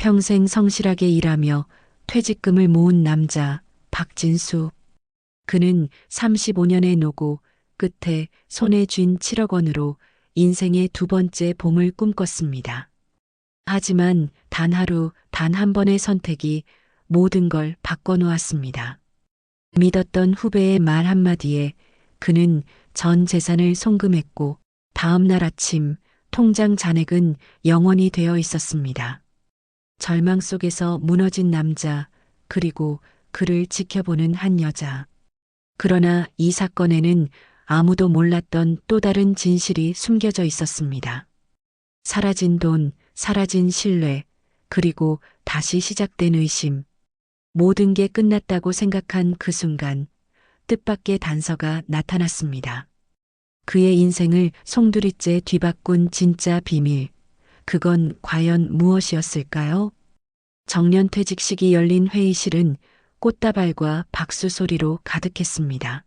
평생 성실하게 일하며 퇴직금을 모은 남자 박진수. 그는 35년의 노고 끝에 손에 쥔 7억 원으로 인생의 두 번째 봄을 꿈꿨습니다. 하지만 단 하루, 단 한 번의 선택이 모든 걸 바꿔놓았습니다. 믿었던 후배의 말 한마디에 그는 전 재산을 송금했고 다음 날 아침 통장 잔액은 0원이 되어 있었습니다. 절망 속에서 무너진 남자, 그리고 그를 지켜보는 한 여자. 그러나 이 사건에는 아무도 몰랐던 또 다른 진실이 숨겨져 있었습니다. 사라진 돈, 사라진 신뢰, 그리고 다시 시작된 의심. 모든 게 끝났다고 생각한 그 순간 뜻밖의 단서가 나타났습니다. 그의 인생을 송두리째 뒤바꾼 진짜 비밀. 그건 과연 무엇이었을까요? 정년퇴직식이 열린 회의실은 꽃다발과 박수 소리로 가득했습니다.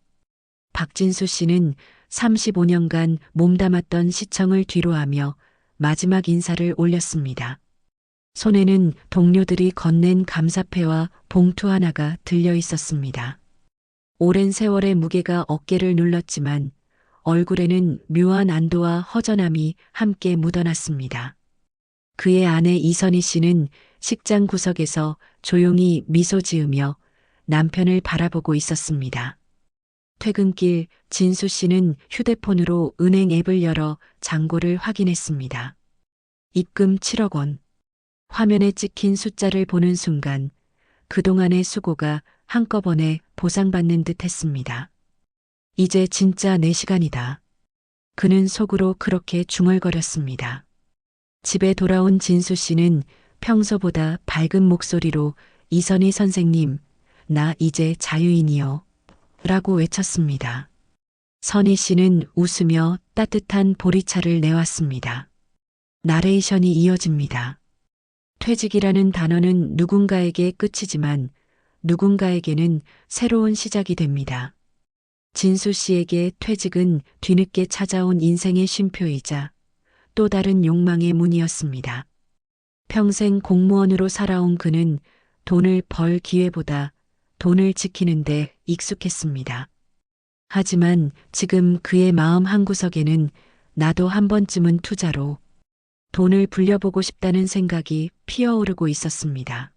박진수 씨는 35년간 몸담았던 시청을 뒤로하며 마지막 인사를 올렸습니다. 손에는 동료들이 건넨 감사패와 봉투 하나가 들려 있었습니다. 오랜 세월의 무게가 어깨를 눌렀지만 얼굴에는 묘한 안도와 허전함이 함께 묻어났습니다. 그의 아내 이선희 씨는 식장 구석에서 조용히 미소 지으며 남편을 바라보고 있었습니다. 퇴근길 진수 씨는 휴대폰으로 은행 앱을 열어 잔고를 확인했습니다. 입금 7억 원. 화면에 찍힌 숫자를 보는 순간 그동안의 수고가 한꺼번에 보상받는 듯 했습니다. 이제 진짜 내 시간이다. 그는 속으로 그렇게 중얼거렸습니다. 집에 돌아온 진수 씨는 평소보다 밝은 목소리로 이선희 선생님, 나 이제 자유인이요. 라고 외쳤습니다. 선희 씨는 웃으며 따뜻한 보리차를 내왔습니다. 나레이션이 이어집니다. 퇴직이라는 단어는 누군가에게 끝이지만 누군가에게는 새로운 시작이 됩니다. 진수 씨에게 퇴직은 뒤늦게 찾아온 인생의 쉼표이자 또 다른 욕망의 문이었습니다. 평생 공무원으로 살아온 그는 돈을 벌 기회보다 돈을 지키는데 익숙했습니다. 하지만 지금 그의 마음 한구석에는 나도 한 번쯤은 투자로 돈을 불려보고 싶다는 생각이 피어오르고 있었습니다.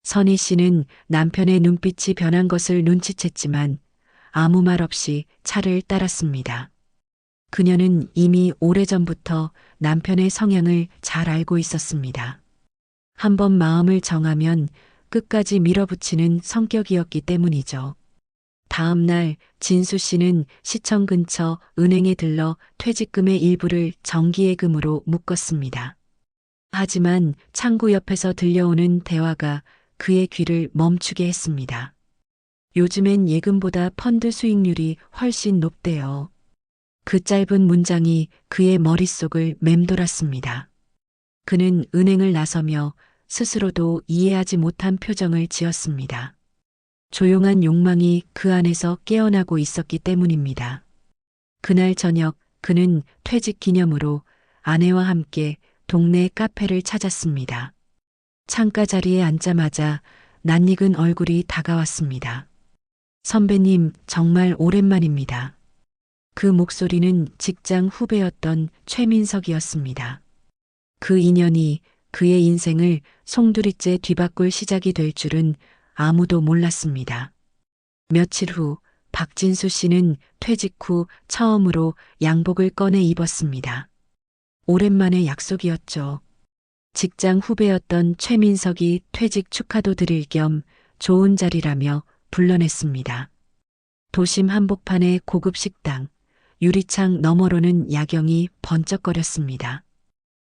선희 씨는 남편의 눈빛이 변한 것을 눈치챘지만 아무 말 없이 차를 따랐습니다. 그녀는 이미 오래전부터 남편의 성향을 잘 알고 있었습니다. 한번 마음을 정하면 끝까지 밀어붙이는 성격이었기 때문이죠. 다음 날 진수 씨는 시청 근처 은행에 들러 퇴직금의 일부를 정기예금으로 묶었습니다. 하지만 창구 옆에서 들려오는 대화가 그의 귀를 멈추게 했습니다. 요즘엔 예금보다 펀드 수익률이 훨씬 높대요. 그 짧은 문장이 그의 머릿속을 맴돌았습니다. 그는 은행을 나서며 스스로도 이해하지 못한 표정을 지었습니다. 조용한 욕망이 그 안에서 깨어나고 있었기 때문입니다. 그날 저녁 그는 퇴직 기념으로 아내와 함께 동네 카페를 찾았습니다. 창가 자리에 앉자마자 낯익은 얼굴이 다가왔습니다. 선배님, 정말 오랜만입니다. 그 목소리는 직장 후배였던 최민석이었습니다. 그 인연이 그의 인생을 송두리째 뒤바꿀 시작이 될 줄은 아무도 몰랐습니다. 며칠 후 박진수 씨는 퇴직 후 처음으로 양복을 꺼내 입었습니다. 오랜만의 약속이었죠. 직장 후배였던 최민석이 퇴직 축하도 드릴 겸 좋은 자리라며 불러냈습니다. 도심 한복판의 고급 식당, 유리창 너머로는 야경이 번쩍거렸습니다.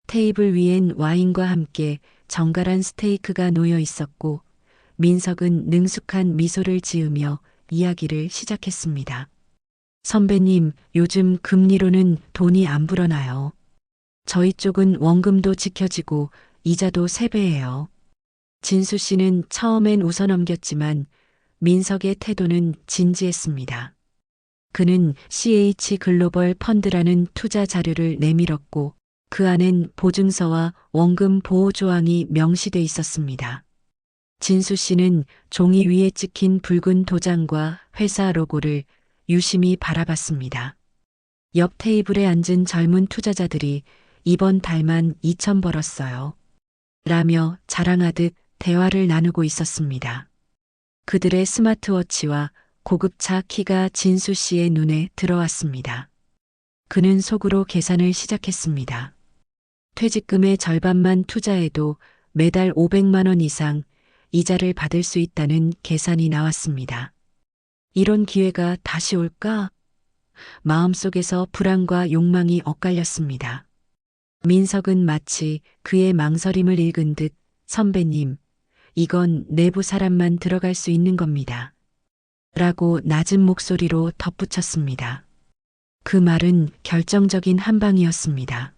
테이블 위엔 와인과 함께 정갈한 스테이크가 놓여 있었고 민석은 능숙한 미소를 지으며 이야기를 시작했습니다. 선배님, 요즘 금리로는 돈이 안 불어나요. 저희 쪽은 원금도 지켜지고 이자도 3배예요. 진수 씨는 처음엔 웃어넘겼지만 민석의 태도는 진지했습니다. 그는 CH 글로벌 펀드라는 투자 자료를 내밀었고 그 안엔 보증서와 원금 보호 조항이 명시돼 있었습니다. 진수 씨는 종이 위에 찍힌 붉은 도장과 회사 로고를 유심히 바라봤습니다. 옆 테이블에 앉은 젊은 투자자들이 이번 달만 2천 벌었어요. 라며 자랑하듯 대화를 나누고 있었습니다. 그들의 스마트워치와 고급차 키가 진수 씨의 눈에 들어왔습니다. 그는 속으로 계산을 시작했습니다. 퇴직금의 절반만 투자해도 매달 500만 원 이상 이자를 받을 수 있다는 계산이 나왔습니다. 이런 기회가 다시 올까? 마음속에서 불안과 욕망이 엇갈렸습니다. 민석은 마치 그의 망설임을 읽은 듯 선배님, 이건 내부 사람만 들어갈 수 있는 겁니다. 라고 낮은 목소리로 덧붙였습니다. 그 말은 결정적인 한방이었습니다.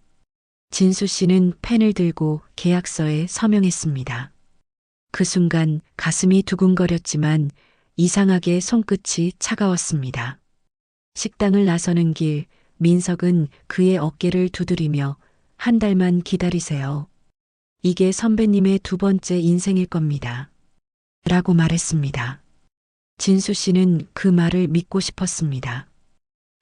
진수 씨는 펜을 들고 계약서에 서명했습니다. 그 순간 가슴이 두근거렸지만 이상하게 손끝이 차가웠습니다. 식당을 나서는 길, 민석은 그의 어깨를 두드리며 한 달만 기다리세요. 이게 선배님의 두 번째 인생일 겁니다. 라고 말했습니다. 진수 씨는 그 말을 믿고 싶었습니다.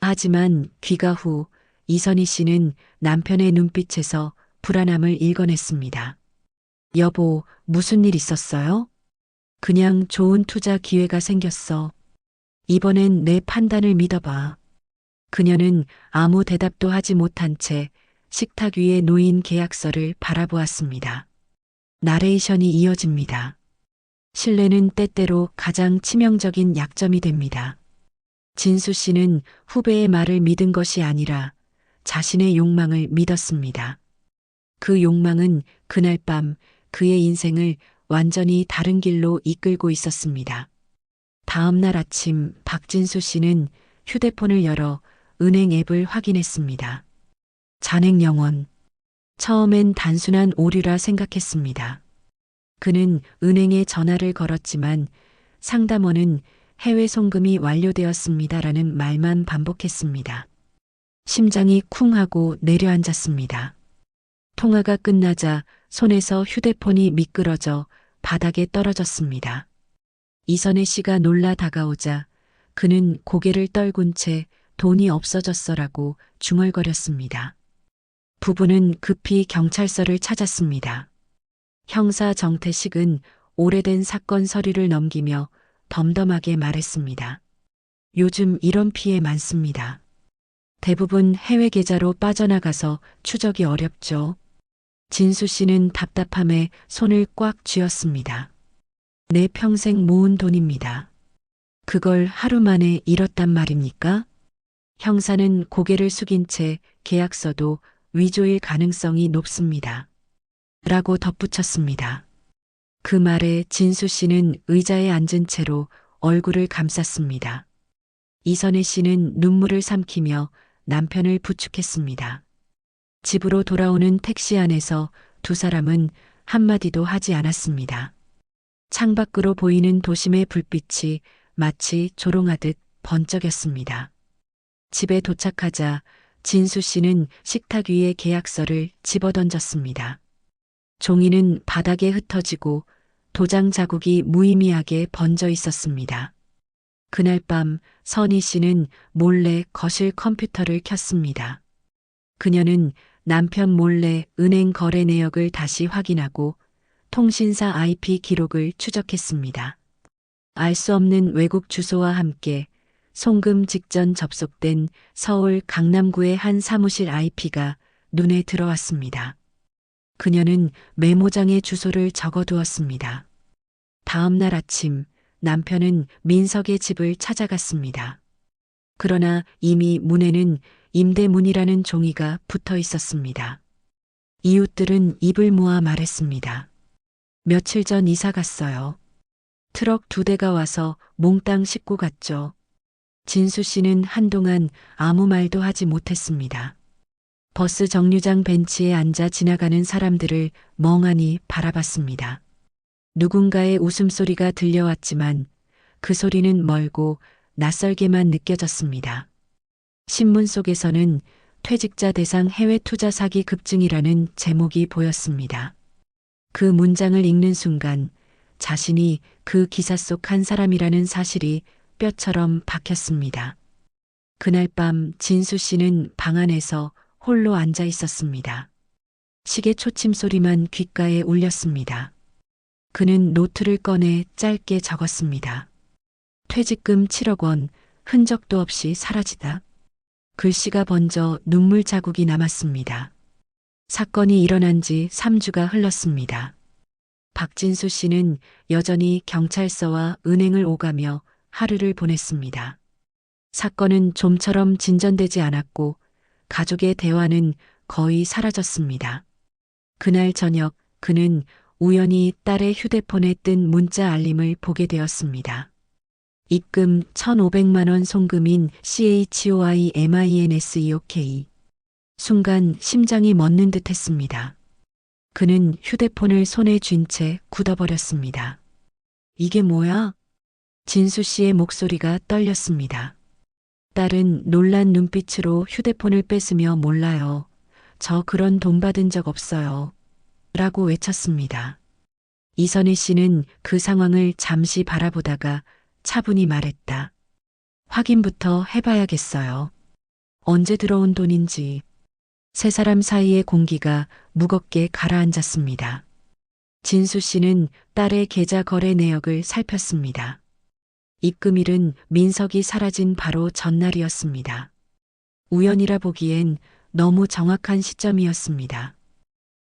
하지만 귀가 후 이선희 씨는 남편의 눈빛에서 불안함을 읽어냈습니다. 여보, 무슨 일 있었어요? 그냥 좋은 투자 기회가 생겼어. 이번엔 내 판단을 믿어봐. 그녀는 아무 대답도 하지 못한 채 식탁 위에 놓인 계약서를 바라보았습니다. 나레이션이 이어집니다. 신뢰는 때때로 가장 치명적인 약점이 됩니다. 진수 씨는 후배의 말을 믿은 것이 아니라 자신의 욕망을 믿었습니다. 그 욕망은 그날 밤 그의 인생을 완전히 다른 길로 이끌고 있었습니다. 다음 날 아침 박진수 씨는 휴대폰을 열어 은행 앱을 확인했습니다. 잔액 0원. 처음엔 단순한 오류라 생각했습니다. 그는 은행에 전화를 걸었지만 상담원은 해외 송금이 완료되었습니다라는 말만 반복했습니다. 심장이 쿵 하고 내려앉았습니다. 통화가 끝나자 손에서 휴대폰이 미끄러져 바닥에 떨어졌습니다. 이선혜 씨가 놀라 다가오자 그는 고개를 떨군 채 돈이 없어졌어라고 중얼거렸습니다. 부부는 급히 경찰서를 찾았습니다. 형사 정태식은 오래된 사건 서류를 넘기며 덤덤하게 말했습니다. 요즘 이런 피해 많습니다. 대부분 해외 계좌로 빠져나가서 추적이 어렵죠. 진수 씨는 답답함에 손을 꽉 쥐었습니다. 내 평생 모은 돈입니다. 그걸 하루 만에 잃었단 말입니까? 형사는 고개를 숙인 채 계약서도 위조일 가능성이 높습니다. 라고 덧붙였습니다. 그 말에 진수 씨는 의자에 앉은 채로 얼굴을 감쌌습니다. 이선혜 씨는 눈물을 삼키며 남편을 부축했습니다. 집으로 돌아오는 택시 안에서 두 사람은 한마디도 하지 않았습니다. 창밖으로 보이는 도심의 불빛이 마치 조롱하듯 번쩍였습니다. 집에 도착하자 진수 씨는 식탁 위에 계약서를 집어던졌습니다. 종이는 바닥에 흩어지고 도장 자국이 무의미하게 번져 있었습니다. 그날 밤 선희 씨는 몰래 거실 컴퓨터를 켰습니다. 그녀는 남편 몰래 은행 거래 내역을 다시 확인하고 통신사 IP 기록을 추적했습니다. 알 수 없는 외국 주소와 함께 송금 직전 접속된 서울 강남구의 한 사무실 IP가 눈에 들어왔습니다. 그녀는 메모장에 주소를 적어두었습니다. 다음 날 아침 남편은 민석의 집을 찾아갔습니다. 그러나 이미 문에는 임대문이라는 종이가 붙어 있었습니다. 이웃들은 입을 모아 말했습니다. 며칠 전 이사 갔어요. 트럭 2대가 와서 몽땅 싣고 갔죠. 진수 씨는 한동안 아무 말도 하지 못했습니다. 버스 정류장 벤치에 앉아 지나가는 사람들을 멍하니 바라봤습니다. 누군가의 웃음소리가 들려왔지만 그 소리는 멀고 낯설게만 느껴졌습니다. 신문 속에서는 퇴직자 대상 해외 투자 사기 급증이라는 제목이 보였습니다. 그 문장을 읽는 순간 자신이 그 기사 속 한 사람이라는 사실이 뼈처럼 박혔습니다. 그날 밤 진수 씨는 방 안에서 홀로 앉아 있었습니다. 시계 초침 소리만 귓가에 울렸습니다. 그는 노트를 꺼내 짧게 적었습니다. 퇴직금 7억 원, 흔적도 없이 사라지다. 글씨가 번져 눈물 자국이 남았습니다. 사건이 일어난 지 3주가 흘렀습니다. 박진수 씨는 여전히 경찰서와 은행을 오가며 하루를 보냈습니다. 사건은 좀처럼 진전되지 않았고 가족의 대화는 거의 사라졌습니다. 그날 저녁 그는 우연히 딸의 휴대폰에 뜬 문자 알림을 보게 되었습니다. 입금 1,500만 원 송금인 CHOIMINSEOK. 순간 심장이 멎는 듯 했습니다. 그는 휴대폰을 손에 쥔 채 굳어버렸습니다. 이게 뭐야? 진수 씨의 목소리가 떨렸습니다. 딸은 놀란 눈빛으로 휴대폰을 뺏으며 몰라요. 저 그런 돈 받은 적 없어요. 라고 외쳤습니다. 이선희 씨는 그 상황을 잠시 바라보다가 차분히 말했다. 확인부터 해봐야겠어요. 언제 들어온 돈인지. 세 사람 사이의 공기가 무겁게 가라앉았습니다. 진수 씨는 딸의 계좌 거래 내역을 살폈습니다. 입금일은 민석이 사라진 바로 전날이었습니다. 우연이라 보기엔 너무 정확한 시점이었습니다.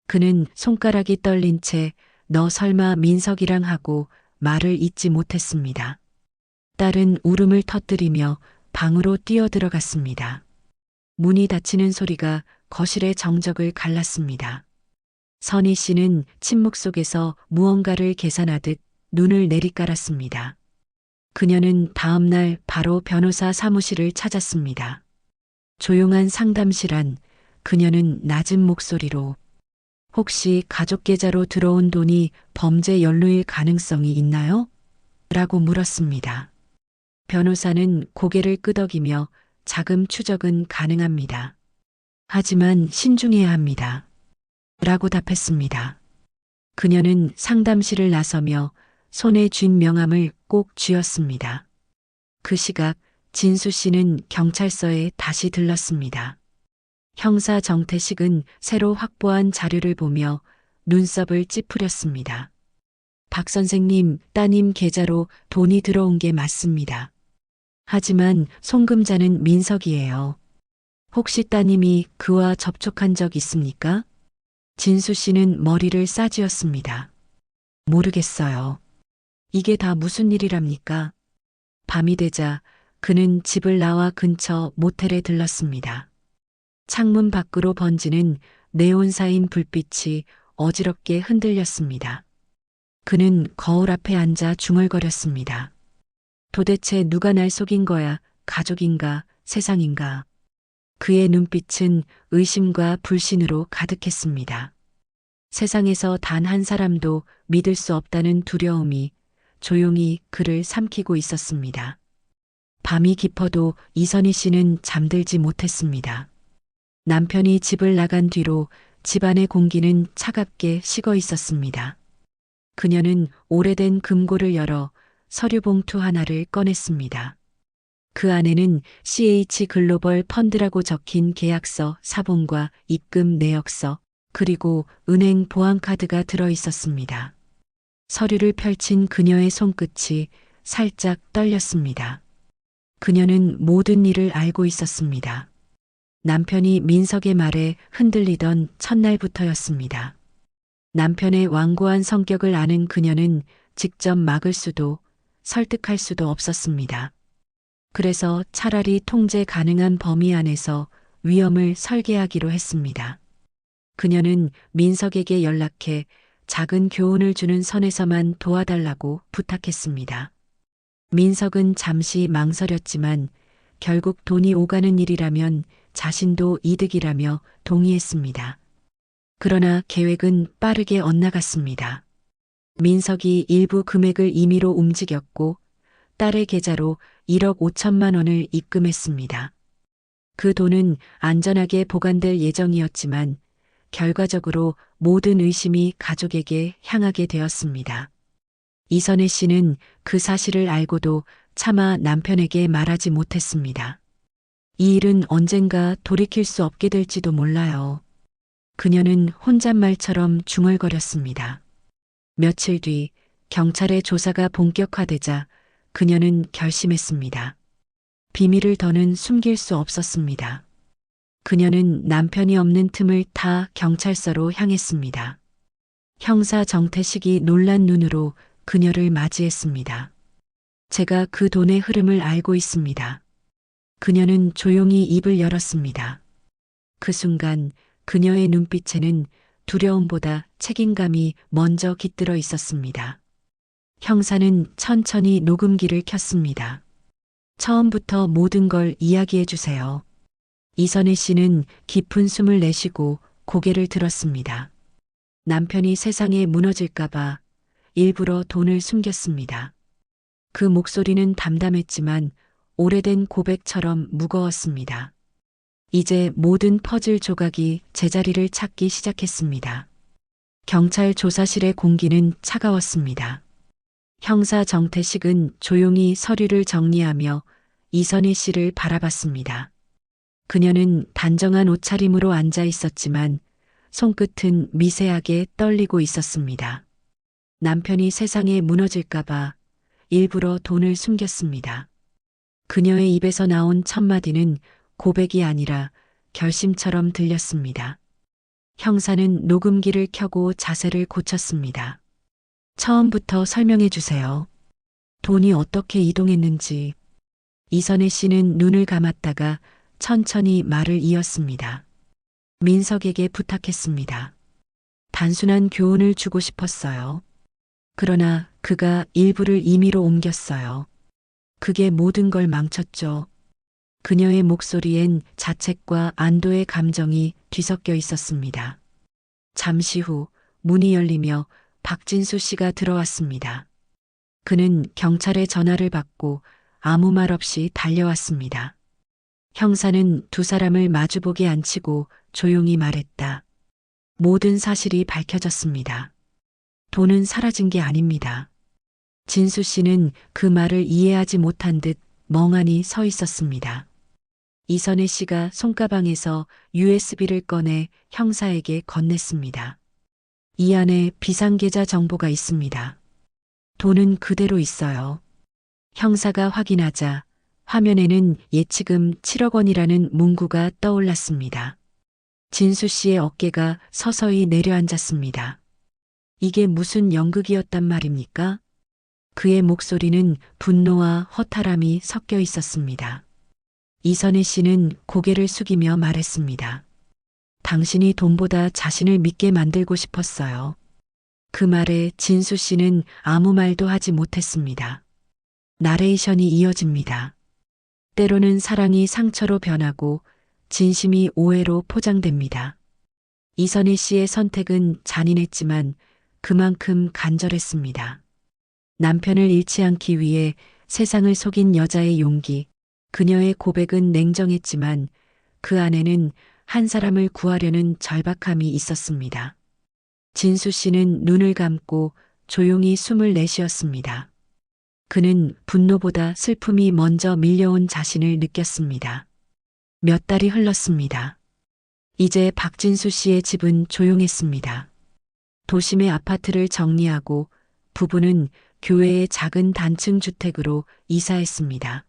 그는 손가락이 떨린 채 너 설마 민석이랑 하고 말을 잇지 못했습니다. 딸은 울음을 터뜨리며 방으로 뛰어들어갔습니다. 문이 닫히는 소리가 거실의 정적을 갈랐습니다. 선희 씨는 침묵 속에서 무언가를 계산하듯 눈을 내리깔았습니다. 그녀는 다음 날 바로 변호사 사무실을 찾았습니다. 조용한 상담실 안 그녀는 낮은 목소리로 혹시 가족 계좌로 들어온 돈이 범죄 연루일 가능성이 있나요? 라고 물었습니다. 변호사는 고개를 끄덕이며 자금 추적은 가능합니다. 하지만 신중해야 합니다. 라고 답했습니다. 그녀는 상담실을 나서며 손에 쥔 명함을 꼭 쥐었습니다. 그 시각 진수 씨는 경찰서에 다시 들렀습니다. 형사 정태식은 새로 확보한 자료를 보며 눈썹을 찌푸렸습니다. 박 선생님, 따님 계좌로 돈이 들어온 게 맞습니다. 하지만 송금자는 민석이에요. 혹시 따님이 그와 접촉한 적 있습니까? 진수 씨는 머리를 싸쥐었습니다. 모르겠어요. 이게 다 무슨 일이랍니까? 밤이 되자 그는 집을 나와 근처 모텔에 들렀습니다. 창문 밖으로 번지는 네온사인 불빛이 어지럽게 흔들렸습니다. 그는 거울 앞에 앉아 중얼거렸습니다. 도대체 누가 날 속인 거야? 가족인가? 세상인가? 그의 눈빛은 의심과 불신으로 가득했습니다. 세상에서 단 한 사람도 믿을 수 없다는 두려움이 조용히 그를 삼키고 있었습니다. 밤이 깊어도 이선희 씨는 잠들지 못했습니다. 남편이 집을 나간 뒤로 집안의 공기는 차갑게 식어 있었습니다. 그녀는 오래된 금고를 열어 서류 봉투 하나를 꺼냈습니다. 그 안에는 CH 글로벌 펀드라고 적힌 계약서 사본과 입금 내역서 그리고 은행 보안카드가 들어 있었습니다. 서류를 펼친 그녀의 손끝이 살짝 떨렸습니다. 그녀는 모든 일을 알고 있었습니다. 남편이 민석의 말에 흔들리던 첫날부터였습니다. 남편의 완고한 성격을 아는 그녀는 직접 막을 수도 설득할 수도 없었습니다. 그래서 차라리 통제 가능한 범위 안에서 위험을 설계하기로 했습니다. 그녀는 민석에게 연락해 작은 교훈을 주는 선에서만 도와달라고 부탁했습니다. 민석은 잠시 망설였지만 결국 돈이 오가는 일이라면 자신도 이득이라며 동의했습니다. 그러나 계획은 빠르게 엇나갔습니다. 민석이 일부 금액을 임의로 움직였고 딸의 계좌로 1억 5천만 원을 입금했습니다. 그 돈은 안전하게 보관될 예정이었지만 결과적으로 모든 의심이 가족에게 향하게 되었습니다. 이선혜 씨는 그 사실을 알고도 차마 남편에게 말하지 못했습니다. 이 일은 언젠가 돌이킬 수 없게 될지도 몰라요. 그녀는 혼잣말처럼 중얼거렸습니다. 며칠 뒤 경찰의 조사가 본격화되자 그녀는 결심했습니다. 비밀을 더는 숨길 수 없었습니다. 그녀는 남편이 없는 틈을 타 경찰서로 향했습니다. 형사 정태식이 놀란 눈으로 그녀를 맞이했습니다. 제가 그 돈의 흐름을 알고 있습니다. 그녀는 조용히 입을 열었습니다. 그 순간 그녀의 눈빛에는 두려움보다 책임감이 먼저 깃들어 있었습니다. 형사는 천천히 녹음기를 켰습니다. 처음부터 모든 걸 이야기해 주세요. 이선혜 씨는 깊은 숨을 내쉬고 고개를 들었습니다. 남편이 세상에 무너질까봐 일부러 돈을 숨겼습니다. 그 목소리는 담담했지만 오래된 고백처럼 무거웠습니다. 이제 모든 퍼즐 조각이 제자리를 찾기 시작했습니다. 경찰 조사실의 공기는 차가웠습니다. 형사 정태식은 조용히 서류를 정리하며 이선희 씨를 바라봤습니다. 그녀는 단정한 옷차림으로 앉아 있었지만 손끝은 미세하게 떨리고 있었습니다. 남편이 세상에 무너질까봐 일부러 돈을 숨겼습니다. 그녀의 입에서 나온 첫마디는 고백이 아니라 결심처럼 들렸습니다. 형사는 녹음기를 켜고 자세를 고쳤습니다. 처음부터 설명해 주세요. 돈이 어떻게 이동했는지. 이선혜 씨는 눈을 감았다가 천천히 말을 이었습니다. 민석에게 부탁했습니다. 단순한 교훈을 주고 싶었어요. 그러나 그가 일부를 임의로 옮겼어요. 그게 모든 걸 망쳤죠. 그녀의 목소리엔 자책과 안도의 감정이 뒤섞여 있었습니다. 잠시 후 문이 열리며 박진수 씨가 들어왔습니다. 그는 경찰의 전화를 받고 아무 말 없이 달려왔습니다. 형사는 두 사람을 마주보게 앉히고 조용히 말했다. 모든 사실이 밝혀졌습니다. 돈은 사라진 게 아닙니다. 진수 씨는 그 말을 이해하지 못한 듯 멍하니 서 있었습니다. 이선혜 씨가 손가방에서 USB를 꺼내 형사에게 건넸습니다. 이 안에 비상계좌 정보가 있습니다. 돈은 그대로 있어요. 형사가 확인하자 화면에는 예치금 7억 원이라는 문구가 떠올랐습니다. 진수 씨의 어깨가 서서히 내려앉았습니다. 이게 무슨 연극이었단 말입니까? 그의 목소리는 분노와 허탈함이 섞여 있었습니다. 이선혜 씨는 고개를 숙이며 말했습니다. 당신이 돈보다 자신을 믿게 만들고 싶었어요. 그 말에 진수 씨는 아무 말도 하지 못했습니다. 나레이션이 이어집니다. 때로는 사랑이 상처로 변하고 진심이 오해로 포장됩니다. 이선희 씨의 선택은 잔인했지만 그만큼 간절했습니다. 남편을 잃지 않기 위해 세상을 속인 여자의 용기, 그녀의 고백은 냉정했지만 그 안에는 한 사람을 구하려는 절박함이 있었습니다. 진수 씨는 눈을 감고 조용히 숨을 내쉬었습니다. 그는 분노보다 슬픔이 먼저 밀려온 자신을 느꼈습니다. 몇 달이 흘렀습니다. 이제 박진수 씨의 집은 조용했습니다. 도심의 아파트를 정리하고 부부는 교회의 작은 단층 주택으로 이사했습니다.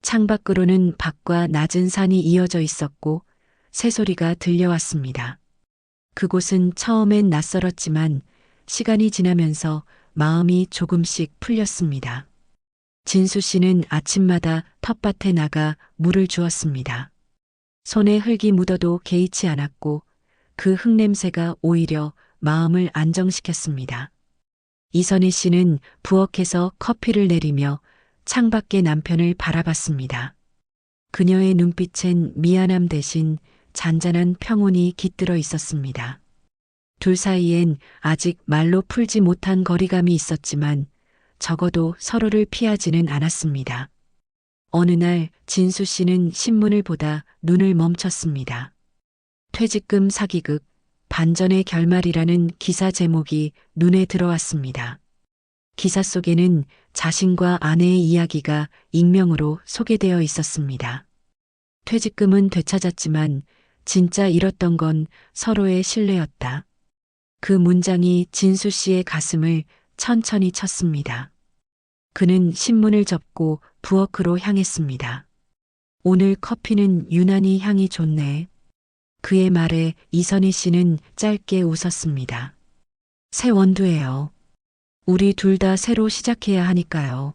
창밖으로는 밭과 낮은 산이 이어져 있었고 새소리가 들려왔습니다. 그곳은 처음엔 낯설었지만 시간이 지나면서 마음이 조금씩 풀렸습니다. 진수 씨는 아침마다 텃밭에 나가 물을 주었습니다. 손에 흙이 묻어도 개의치 않았고 그 흙냄새가 오히려 마음을 안정시켰습니다. 이선희 씨는 부엌에서 커피를 내리며 창밖의 남편을 바라봤습니다. 그녀의 눈빛엔 미안함 대신 잔잔한 평온이 깃들어 있었습니다. 둘 사이엔 아직 말로 풀지 못한 거리감이 있었지만 적어도 서로를 피하지는 않았습니다. 어느 날 진수 씨는 신문을 보다 눈을 멈췄습니다. 퇴직금 사기극, 반전의 결말이라는 기사 제목이 눈에 들어왔습니다. 기사 속에는 자신과 아내의 이야기가 익명으로 소개되어 있었습니다. 퇴직금은 되찾았지만 진짜 잃었던 건 서로의 신뢰였다. 그 문장이 진수 씨의 가슴을 천천히 쳤습니다. 그는 신문을 접고 부엌으로 향했습니다. 오늘 커피는 유난히 향이 좋네. 그의 말에 이선희 씨는 짧게 웃었습니다. 새 원두예요. 우리 둘 다 새로 시작해야 하니까요.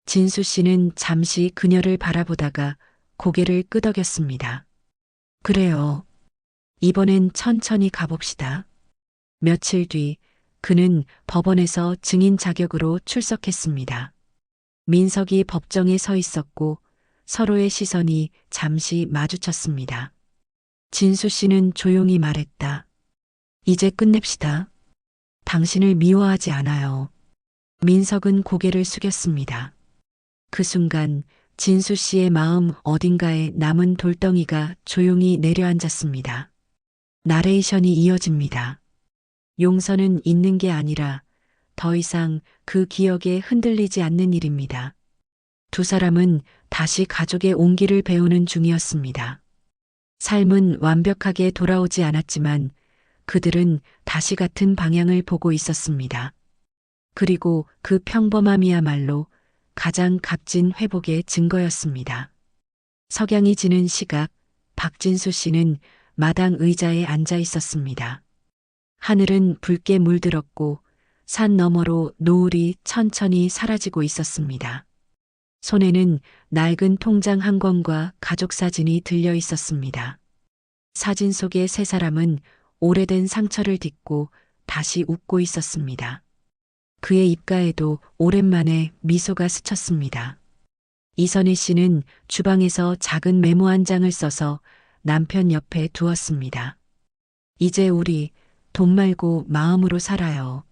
진수 씨는 잠시 그녀를 바라보다가 고개를 끄덕였습니다. 그래요. 이번엔 천천히 가봅시다. 며칠 뒤 그는 법원에서 증인 자격으로 출석했습니다. 민석이 법정에 서 있었고 서로의 시선이 잠시 마주쳤습니다. 진수 씨는 조용히 말했다. 이제 끝냅시다. 당신을 미워하지 않아요. 민석은 고개를 숙였습니다. 그 순간 진수 씨의 마음 어딘가에 남은 돌덩이가 조용히 내려앉았습니다. 나레이션이 이어집니다. 용서는 있는 게 아니라 더 이상 그 기억에 흔들리지 않는 일입니다. 두 사람은 다시 가족의 온기를 배우는 중이었습니다. 삶은 완벽하게 돌아오지 않았지만 그들은 다시 같은 방향을 보고 있었습니다. 그리고 그 평범함이야말로 가장 값진 회복의 증거였습니다. 석양이 지는 시각, 박진수 씨는 마당 의자에 앉아 있었습니다. 하늘은 붉게 물들었고 산 너머로 노을이 천천히 사라지고 있었습니다. 손에는 낡은 통장 한 권과 가족 사진이 들려 있었습니다. 사진 속의 세 사람은 오래된 상처를 딛고 다시 웃고 있었습니다. 그의 입가에도 오랜만에 미소가 스쳤습니다. 이선희 씨는 주방에서 작은 메모 한 장을 써서 남편 옆에 두었습니다. 이제 우리 돈 말고 마음으로 살아요.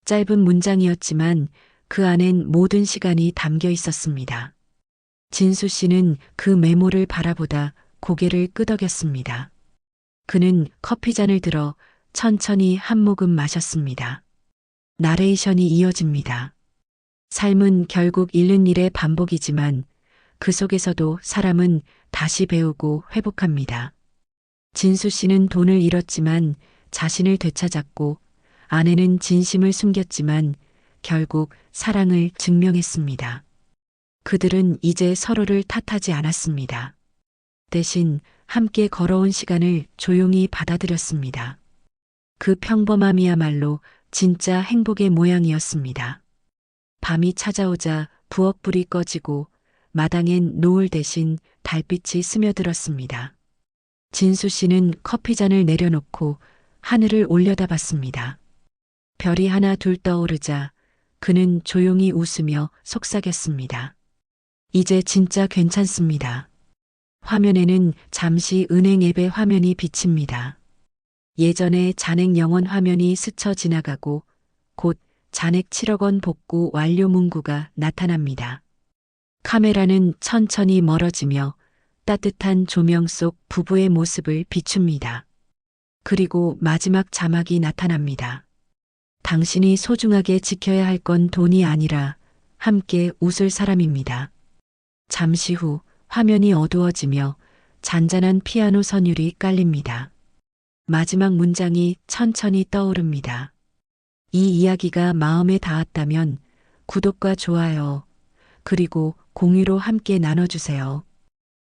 짧은 문장이었지만 그 안엔 모든 시간이 담겨 있었습니다. 진수 씨는 그 메모를 바라보다 고개를 끄덕였습니다. 그는 커피잔을 들어 천천히 한 모금 마셨습니다. 나레이션이 이어집니다. 삶은 결국 잃는 일의 반복이지만 그 속에서도 사람은 다시 배우고 회복합니다. 진수 씨는 돈을 잃었지만 자신을 되찾았고 아내는 진심을 숨겼지만 결국 사랑을 증명했습니다. 그들은 이제 서로를 탓하지 않았습니다. 대신 함께 걸어온 시간을 조용히 받아들였습니다. 그 평범함이야말로 진짜 행복의 모양이었습니다. 밤이 찾아오자 부엌불이 꺼지고 마당엔 노을 대신 달빛이 스며들었습니다. 진수 씨는 커피잔을 내려놓고 하늘을 올려다봤습니다. 별이 하나 둘 떠오르자 그는 조용히 웃으며 속삭였습니다. 이제 진짜 괜찮습니다. 화면에는 잠시 은행 앱의 화면이 비칩니다. 예전에 잔액 영원 화면이 스쳐 지나가고 곧 잔액 7억 원 복구 완료 문구가 나타납니다. 카메라는 천천히 멀어지며 따뜻한 조명 속 부부의 모습을 비춥니다. 그리고 마지막 자막이 나타납니다. 당신이 소중하게 지켜야 할 건 돈이 아니라 함께 웃을 사람입니다. 잠시 후 화면이 어두워지며 잔잔한 피아노 선율이 깔립니다. 마지막 문장이 천천히 떠오릅니다. 이 이야기가 마음에 닿았다면 구독과 좋아요, 그리고 공유로 함께 나눠주세요.